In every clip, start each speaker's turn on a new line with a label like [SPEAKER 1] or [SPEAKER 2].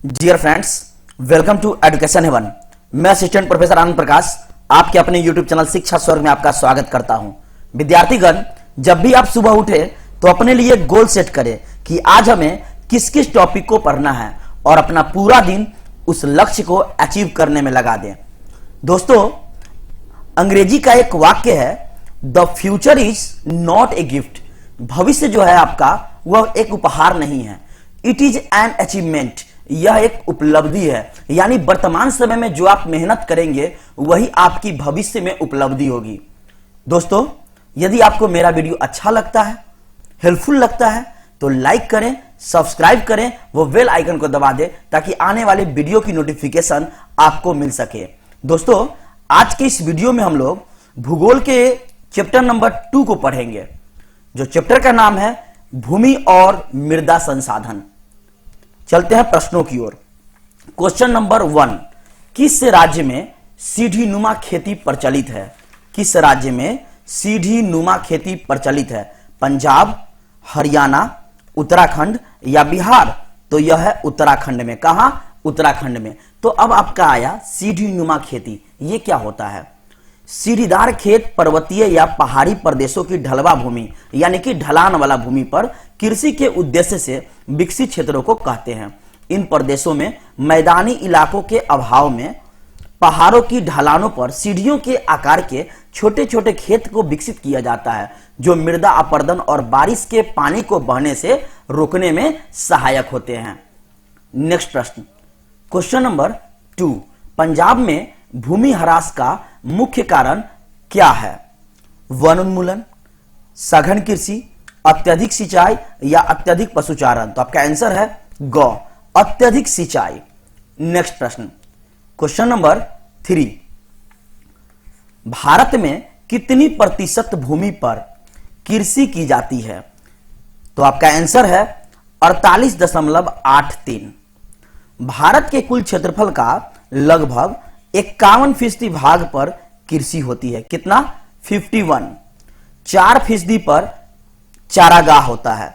[SPEAKER 1] Dear friends, welcome to education heaven. मैं assistant professor Anand Prakash आपके अपने यूट्यूब चैनल शिक्षा स्वर्ग में आपका स्वागत करता हूं। विद्यार्थीगण, जब भी आप सुबह उठे तो अपने लिए गोल सेट करें कि आज हमें किस किस टॉपिक को पढ़ना है और अपना पूरा दिन उस लक्ष्य को अचीव करने में लगा दें। दोस्तों, अंग्रेजी का एक वाक्य है, the future is not a gift. भविष्य जो है आपका वह एक उपहार नहीं है, इट इज एन अचीवमेंट। यह एक उपलब्धि है, यानी वर्तमान समय में जो आप मेहनत करेंगे वही आपकी भविष्य में उपलब्धि होगी। दोस्तों, यदि आपको मेरा वीडियो अच्छा लगता है, हेल्पफुल लगता है तो लाइक करें, सब्सक्राइब करें, वो बेल आइकन को दबा दें ताकि आने वाले वीडियो की नोटिफिकेशन आपको मिल सके। दोस्तों, आज के इस वीडियो में हम लोग भूगोल के चैप्टर नंबर 2 को पढ़ेंगे, जो चैप्टर का नाम है भूमि और मृदा संसाधन। चलते हैं प्रश्नों की ओर। क्वेश्चन नंबर 1, किस राज्य में सीढ़ी नुमा खेती प्रचलित है? किस राज्य में सीढ़ी नुमा खेती प्रचलित है? पंजाब, हरियाणा, उत्तराखंड या बिहार? तो यह है उत्तराखंड में। कहां? उत्तराखंड में। तो अब आपका आया सीढ़ी नुमा खेती। यह क्या होता है? सीढ़ीदार खेत पर्वतीय या पहाड़ी प्रदेशों की ढलवा भूमि यानी कि ढलान वाला भूमि पर कृषि के उद्देश्य से विकसित क्षेत्रों को कहते हैं। इन प्रदेशों में मैदानी इलाकों के अभाव में पहाड़ों की ढलानों पर सीढ़ियों के आकार के छोटे छोटे खेत को विकसित किया जाता है, जो मृदा अपरदन और बारिश के पानी को बहने से रोकने में सहायक होते हैं। नेक्स्ट प्रश्न, क्वेश्चन नंबर 2, पंजाब में भूमि ह्रास का मुख्य कारण क्या है? वन उन्मूलन, सघन कृषि, अत्यधिक सिंचाई या अत्यधिक पशुचारण? तो आपका आंसर है ग, अत्यधिक सिंचाई। नेक्स्ट प्रश्न, क्वेश्चन नंबर 3, भारत में कितनी प्रतिशत भूमि पर कृषि की जाती है? तो आपका आंसर है 48.83। भारत के कुल क्षेत्रफल का लगभग 51% भाग पर कृषि होती है। कितना? 51। 4% पर चारागाह होता है,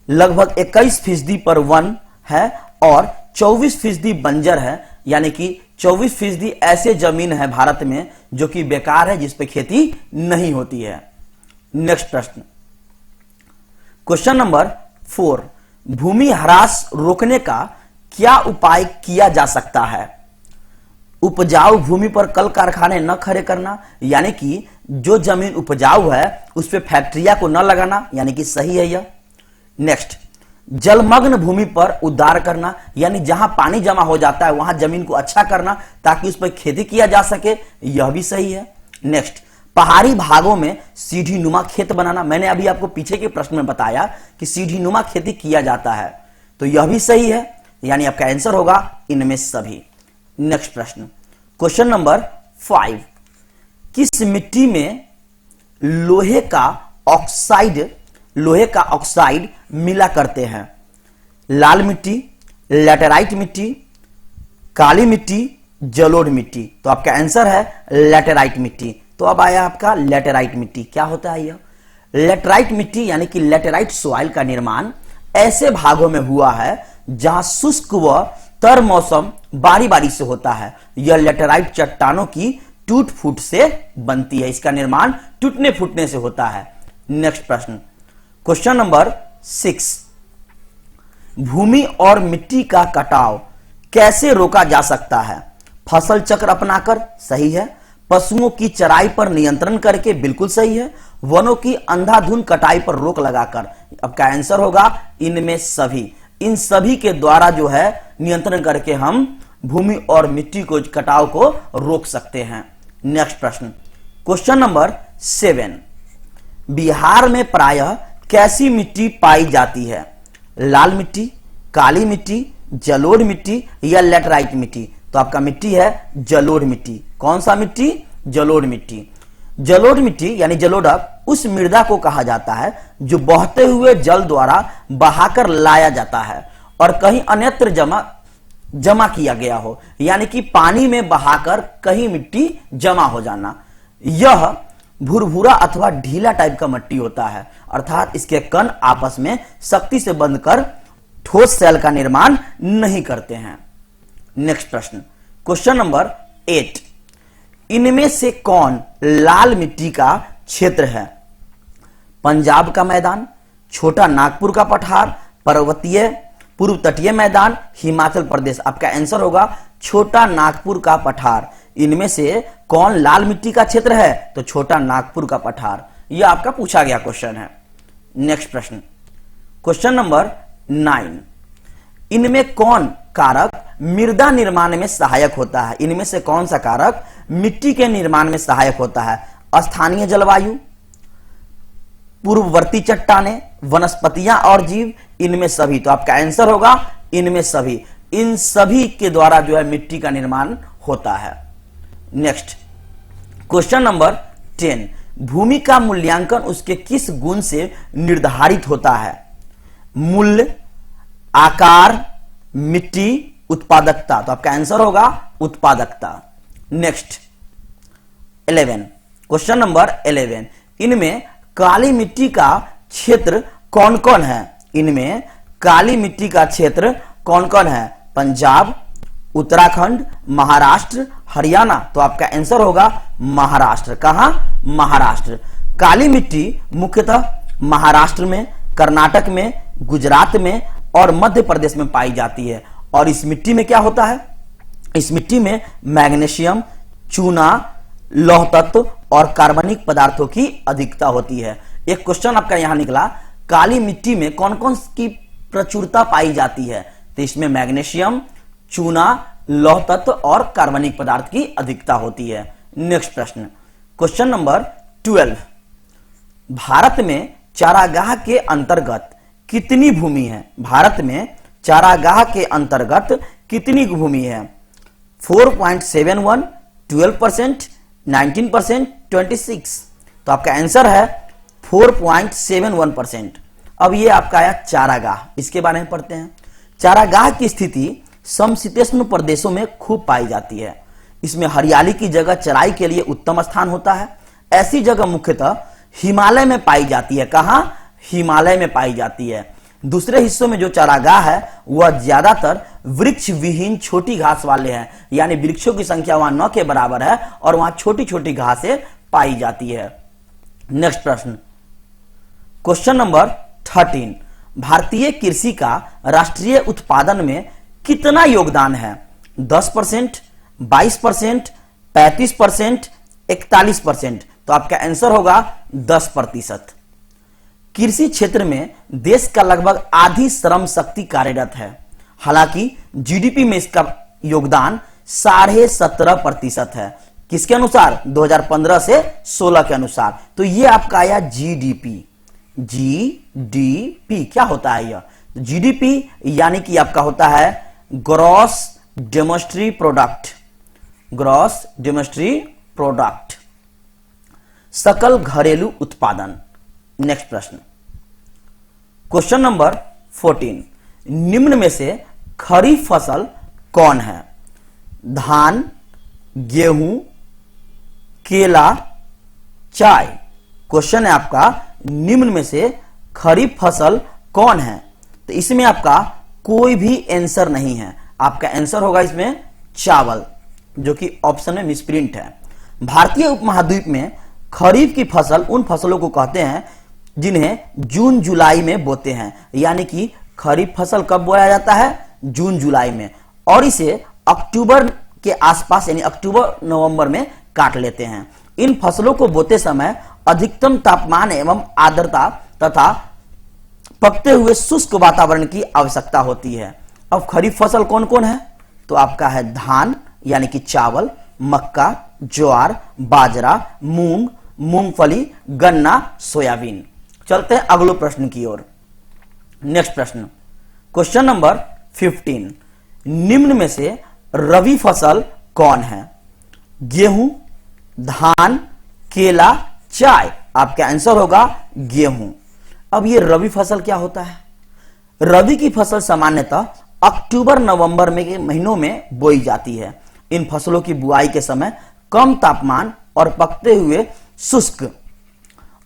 [SPEAKER 1] लगभग 21% पर वन है और 24% बंजर है, यानी कि 24% ऐसे जमीन है भारत में जो कि बेकार है, जिस पे खेती नहीं होती है। नेक्स्ट प्रश्न, क्वेश्चन नंबर 4, भूमि ह्रास रोकने का क्या उपाय किया जा सकता है? उपजाऊ भूमि पर कल कारखाने न खड़े करना, यानी कि जो जमीन उपजाऊ है उस पे फैक्ट्रिया को न लगाना, यानी कि सही है यह। नेक्स्ट, जलमग्न भूमि पर उद्धार करना, यानी जहां पानी जमा हो जाता है वहां जमीन को अच्छा करना ताकि उस पर खेती किया जा सके, यह भी सही है। नेक्स्ट, पहाड़ी भागों में सीढ़ी नुमा खेत बनाना, मैंने अभी आपको पीछे के प्रश्न में बताया कि सीढ़ी नुमा खेती किया जाता है, तो यह भी सही है, यानी आपका आंसर होगा इनमें सभी। नेक्स्ट प्रश्न, क्वेश्चन नंबर 5, किस मिट्टी में लोहे का ऑक्साइड मिला करते हैं? लाल मिट्टी, लैटेराइट मिट्टी, काली मिट्टी, जलोढ़ मिट्टी? तो आपका आंसर है लैटेराइट मिट्टी। तो अब आया आपका लैटेराइट मिट्टी। क्या होता है यह? लैटेराइट मिट्टी यानी कि लैटेराइट सॉइल का निर्माण ऐसे भागों में हुआ है जहां शुष्क व तर मौसम बारी बारी से होता है। यह लैटेराइट चट्टानों की टूट फूट से बनती है, इसका निर्माण टूटने फूटने से होता है। नेक्स्ट प्रश्न, क्वेश्चन नंबर 6, भूमि और मिट्टी का कटाव कैसे रोका जा सकता है? फसल चक्र अपनाकर, सही है। पशुओं की चराई पर नियंत्रण करके, बिल्कुल सही है। वनों की अंधाधुंध कटाई पर रोक लगाकर, आपका आंसर होगा इनमें सभी। इन सभी के द्वारा जो है नियंत्रण करके हम भूमि और मिट्टी को कटाव को रोक सकते हैं। नेक्स्ट प्रश्न, क्वेश्चन नंबर 7, बिहार में प्रायः कैसी मिट्टी पाई जाती है? लाल मिट्टी, काली मिट्टी, जलोढ़ मिट्टी या लैटेराइट मिट्टी? तो आपका मिट्टी है जलोढ़ मिट्टी। कौन सा मिट्टी? जलोढ़ मिट्टी। जलोढ़ मिट्टी यानी जलोढ़ उस मृदा को कहा जाता है जो बहते हुए जल द्वारा बहाकर लाया जाता है और कहीं अन्यत्र जमा किया गया हो, यानी कि पानी में बहाकर कहीं मिट्टी जमा हो जाना। यह भुरभुरा अथवा ढीला टाइप का मिट्टी होता है, अर्थात इसके कण आपस में सख्ती से बंधकर ठोस सेल का निर्माण नहीं करते हैं। नेक्स्ट प्रश्न, क्वेश्चन नंबर 8, इनमें से कौन लाल मिट्टी का क्षेत्र है? पंजाब का मैदान, छोटा नागपुर का पठार, पर्वतीय पूर्व तटीय मैदान, हिमाचल प्रदेश। आपका आंसर होगा छोटा नागपुर का पठार। इनमें से कौन लाल मिट्टी का क्षेत्र है? तो छोटा नागपुर का पठार। यह आपका पूछा गया क्वेश्चन है। नेक्स्ट प्रश्न, क्वेश्चन नंबर 9, इनमें कौन कारक मृदा निर्माण में सहायक होता है? इनमें से कौन सा कारक मिट्टी के निर्माण में सहायक होता है? स्थानीय जलवायु, पूर्ववर्ती चट्टानें, वनस्पतियां और जीव, इनमें सभी। तो आपका आंसर होगा इनमें सभी। इन सभी के द्वारा जो है मिट्टी का निर्माण होता है। नेक्स्ट, क्वेश्चन नंबर 10, भूमि का मूल्यांकन उसके किस गुण से निर्धारित होता है? मूल्य, आकार, मिट्टी, उत्पादकता। तो आपका आंसर होगा उत्पादकता। नेक्स्ट 11, क्वेश्चन नंबर 11, इनमें काली मिट्टी का क्षेत्र कौन कौन है? इनमें काली मिट्टी का क्षेत्र कौन कौन है? पंजाब, उत्तराखंड, महाराष्ट्र, हरियाणा। तो आपका आंसर होगा महाराष्ट्र। कहां? महाराष्ट्र। काली मिट्टी मुख्यतः महाराष्ट्र में, कर्नाटक में, गुजरात में और मध्य प्रदेश में पाई जाती है। और इस मिट्टी में क्या होता है? इस मिट्टी में मैग्नीशियम, चूना, लौह तत्व और कार्बनिक पदार्थों की अधिकता होती है। एक क्वेश्चन आपका यहां निकला, काली मिट्टी में कौन कौन की प्रचुरता पाई जाती है? तो इसमें मैग्नीशियम, चूना, लौह तत्व और कार्बनिक पदार्थ की अधिकता होती है। नेक्स्ट प्रश्न, क्वेश्चन नंबर 12, भारत में चारागाह के अंतर्गत कितनी भूमि है? भारत में चारागाह के अंतर्गत कितनी भूमि है? 4.71, 12%, 19%, 26। तो आपका आंसर है 4.71%। अब ये आपका आया चारागाह, इसके बारे में पढ़ते हैं। चारागाह की स्थिति समशीतोष्ण प्रदेशों में खूब पाई जाती है। इसमें हरियाली की जगह चराई के लिए उत्तम स्थान होता है। ऐसी जगह मुख्यतः हिमालय में पाई जाती है। कहां? हिमालय में पाई जाती है। दूसरे हिस्सों में जो चारागाह है वह ज्यादातर वृक्ष विहीन छोटी घास वाले हैं, यानी वृक्षों की संख्या वहां 9 के बराबर है और वहां छोटी छोटी घासें पाई जाती है। नेक्स्ट प्रश्न, क्वेश्चन नंबर 13, भारतीय कृषि का राष्ट्रीय उत्पादन में कितना योगदान है? 10%, 22%, 35%, 41%। तो आपका आंसर होगा 10%। कृषि क्षेत्र में देश का लगभग आधी श्रम शक्ति कार्यरत है। हालांकि जीडीपी में इसका योगदान 17.5% है। किसके अनुसार? 2015 से 16 के अनुसार। तो ये आपका आया जीडीपी। जीडीपी क्या होता है? यह जीडीपी यानी कि आपका होता है gross domestic product. Gross domestic product, सकल घरेलू उत्पादन। नेक्स्ट प्रश्न, क्वेश्चन नंबर 14, निम्न में से खरीफ फसल कौन है? धान, गेहूं, केला, चाय। क्वेश्चन है आपका, निम्न में से खरीफ फसल कौन है? तो इसमें आपका कोई भी आंसर नहीं है। आपका आंसर होगा इसमें चावल, जो कि ऑप्शन में मिसप्रिंट है। भारतीय उपमहाद्वीप में खरीफ की फसल उन फसलों को कहते हैं जिन्हें जून जुलाई में बोते हैं। यानी कि खरीफ फसल कब बोया जाता है? जून जुलाई में, और इसे अक्टूबर के आसपास यानी अक्टूबर नवंबर में काट लेते हैं। इन फसलों को बोते समय अधिकतम तापमान एवं आर्द्रता तथा पकते हुए शुष्क वातावरण की आवश्यकता होती है। अब खरीफ फसल कौन कौन है? तो आपका है धान यानी कि चावल, मक्का, ज्वार, बाजरा, मूंग, मूंगफली, गन्ना, सोयाबीन। चलते हैं अगले प्रश्न की ओर। नेक्स्ट प्रश्न, क्वेश्चन नंबर 15, निम्न में से रबी फसल कौन है? गेहूं, धान, केला, चाय। आपका आंसर होगा गेहूं। अब ये रबी फसल क्या होता है? रबी की फसल सामान्यतः अक्टूबर नवंबर में के महीनों में बोई जाती है। इन फसलों की बुआई के समय कम तापमान और पकते हुए शुष्क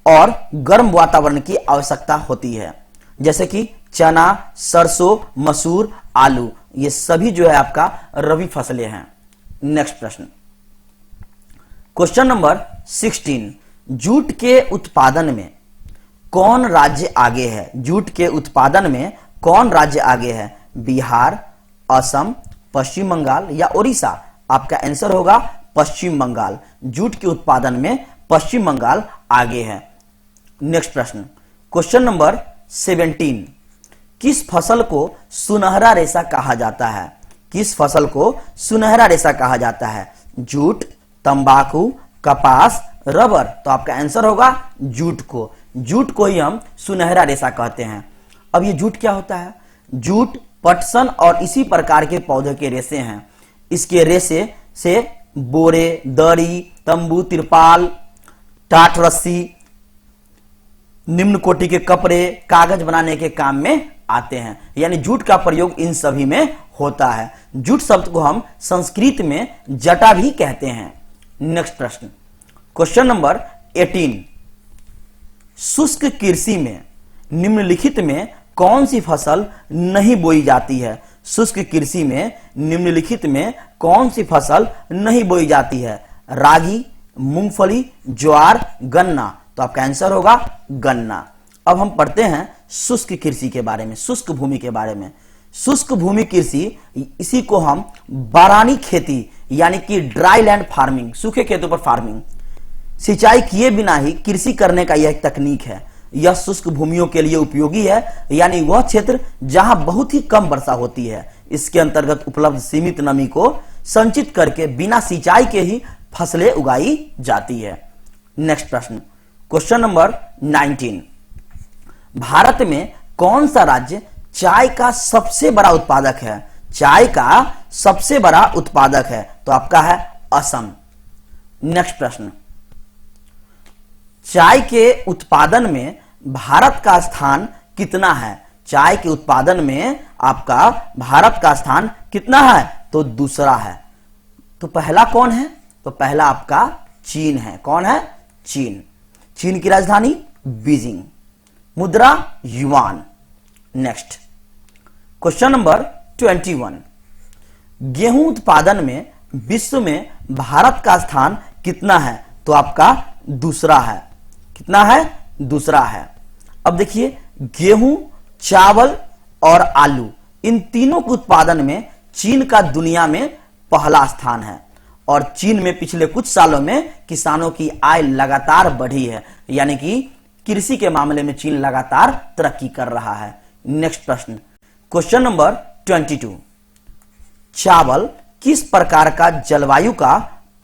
[SPEAKER 1] और गर्म वातावरण की आवश्यकता होती है, जैसे कि चना, सरसों, मसूर, आलू, ये सभी जो है आपका रबी फसलें हैं। नेक्स्ट प्रश्न, क्वेश्चन नंबर 16, जूट के उत्पादन में कौन राज्य आगे है? जूट के उत्पादन में कौन राज्य आगे है? बिहार, असम, पश्चिम बंगाल या उड़ीसा? आपका आंसर होगा पश्चिम बंगाल। जूट के उत्पादन में पश्चिम बंगाल आगे है। नेक्स्ट प्रश्न, क्वेश्चन नंबर 17, किस फसल को सुनहरा रेशा कहा जाता है? किस फसल को सुनहरा रेशा कहा जाता है? जूट, तंबाकू, कपास, रबर? तो आपका आंसर होगा जूट को। जूट को ही हम सुनहरा रेशा कहते हैं। अब ये जूट क्या होता है? जूट पटसन और इसी प्रकार के पौधे के रेशे हैं। इसके रेशे से बोरे, दरी, तंबू, तिरपाल, टाट रस्सी, निम्न कोटि के कपड़े, कागज बनाने के काम में आते हैं। यानी जूट का प्रयोग इन सभी में होता है। जूट शब्द को हम संस्कृत में जटा भी कहते हैं। नेक्स्ट प्रश्न, क्वेश्चन नंबर 18, शुष्क कृषि में निम्नलिखित में कौन सी फसल नहीं बोई जाती है? शुष्क कृषि में निम्नलिखित में कौन सी फसल नहीं बोई जाती है? रागी, मूंगफली, ज्वार, गन्ना? तो आपका आंसर होगा गन्ना। अब हम पढ़ते हैं शुष्क कृषि के बारे में, शुष्क भूमि के बारे में। शुष्क भूमि कृषि, इसी को हम बारानी खेती यानी कि ड्राई लैंड फार्मिंग, सूखे खेतों पर फार्मिंग, सिंचाई किए बिना ही कृषि करने का यह तकनीक है। यह शुष्क भूमियों के लिए उपयोगी है, यानी वह क्षेत्र जहां बहुत ही कम वर्षा होती है। इसके अंतर्गत उपलब्ध सीमित नमी को संचित करके बिना सिंचाई के ही फसलें उगाई जाती है। नेक्स्ट प्रश्न, क्वेश्चन नंबर 19, भारत में कौन सा राज्य चाय का सबसे बड़ा उत्पादक है? चाय का सबसे बड़ा उत्पादक है? तो आपका है असम। नेक्स्ट प्रश्न, चाय के उत्पादन में भारत का स्थान कितना है? चाय के उत्पादन में आपका भारत का स्थान कितना है? तो दूसरा है। तो पहला कौन है? तो पहला आपका चीन है। कौन है? चीन। चीन की राजधानी बीजिंग, मुद्रा युआन। नेक्स्ट, क्वेश्चन नंबर 21, गेहूं उत्पादन में विश्व में भारत का स्थान कितना है? तो आपका दूसरा है। कितना है? दूसरा है। अब देखिए, गेहूं, चावल और आलू, इन तीनों के उत्पादन में चीन का दुनिया में पहला स्थान है। और चीन में पिछले कुछ सालों में किसानों की आय लगातार बढ़ी है, यानी कि कृषि के मामले में चीन लगातार तरक्की कर रहा है। नेक्स्ट प्रश्न, क्वेश्चन नंबर 22, चावल किस प्रकार का जलवायु का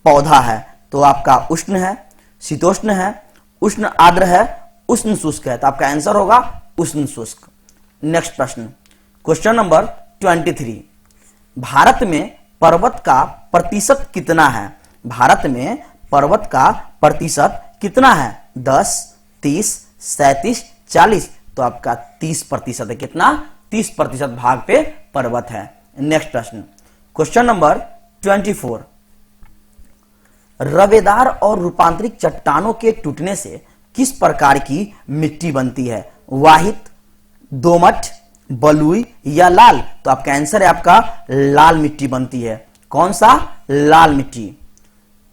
[SPEAKER 1] पौधा है? तो आपका उष्ण है, शीतोष्ण है, उष्ण आर्द्र है, उष्ण शुष्क है? तो आपका आंसर होगा उष्ण शुष्क। नेक्स्ट प्रश्न, क्वेश्चन नंबर 23, भारत में पर्वत का प्रतिशत कितना है? भारत में पर्वत का प्रतिशत कितना है? 10, 30, 37, 40? तो आपका 30% है। कितना? 30% भाग पे पर्वत है। नेक्स्ट प्रश्न, क्वेश्चन नंबर 24, रवेदार और रूपांतरित चट्टानों के टूटने से किस प्रकार की मिट्टी बनती है? वाहित, दोमट, बलुई या लाल? तो आपका आंसर है आपका लाल मिट्टी बनती है। कौन सा? लाल मिट्टी।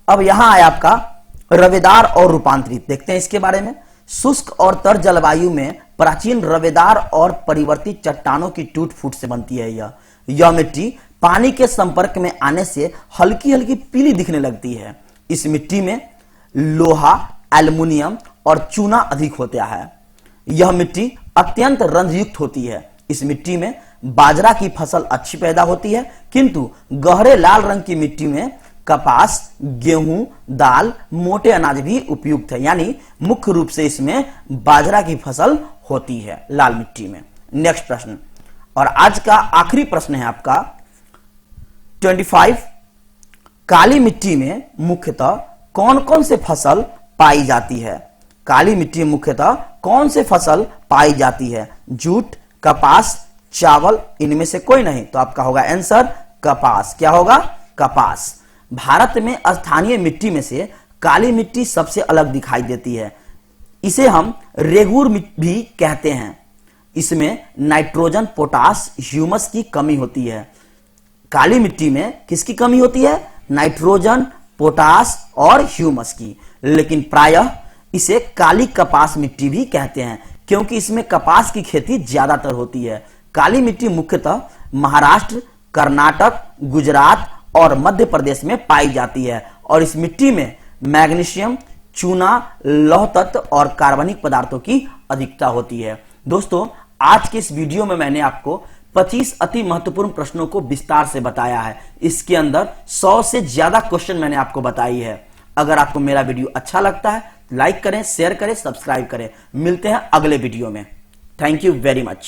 [SPEAKER 1] अब यहां आया आपका रवेदार और रूपांतरित। देखते हैं इसके बारे में। शुष्क और तर जलवायु में प्राचीन रवेदार और परिवर्तित चट्टानों की टूट फूट से बनती है यह मिट्टी पानी के संपर्क में आने से हल्की हल्की पीली दिखने लगती है। इस मिट्टी में लोहा, एल्युमिनियम और चूना अधिक होता है। यह मिट्टी अत्यंत रंजयुक्त होती है। इस मिट्टी में बाजरा की फसल अच्छी पैदा होती है, किंतु गहरे लाल रंग की मिट्टी में कपास, गेहूं, दाल, मोटे अनाज भी उपयुक्त है। यानी मुख्य रूप से इसमें बाजरा की फसल होती है लाल मिट्टी में। नेक्स्ट प्रश्न, और आज का आखिरी प्रश्न है आपका 25, काली मिट्टी में मुख्यतः कौन कौन से फसल पाई जाती है? काली मिट्टी में मुख्यतः कौन से फसल पाई जाती है? जूट, कपास, चावल? इनमें से कोई नहीं। तो आपका होगा आंसर कपास। क्या होगा? कपास। भारत में स्थानीय मिट्टी में से काली मिट्टी सबसे अलग दिखाई देती है। इसे हम रेगूर भी कहते हैं। इसमें नाइट्रोजन, पोटास, ह्यूमस की कमी होती है। काली मिट्टी में किसकी कमी होती है? नाइट्रोजन, पोटास और ह्यूमस की। लेकिन प्रायः इसे काली कपास मिट्टी भी कहते हैं, क्योंकि इसमें कपास की खेती ज्यादातर होती है। काली मिट्टी मुख्यतः महाराष्ट्र, कर्नाटक, गुजरात और मध्य प्रदेश में पाई जाती है और इस मिट्टी में मैग्नीशियम, चूना, लौह तत्व और कार्बनिक पदार्थों की अधिकता होती है। दोस्तों, आज के इस वीडियो में मैंने आपको 25 अति महत्वपूर्ण प्रश्नों को विस्तार से बताया है। इसके अंदर 100 से ज्यादा क्वेश्चन मैंने आपको बताई है। अगर आपको मेरा वीडियो अच्छा लगता है, लाइक करें, शेयर करें, सब्सक्राइब करें। मिलते हैं अगले वीडियो में। Thank you very much.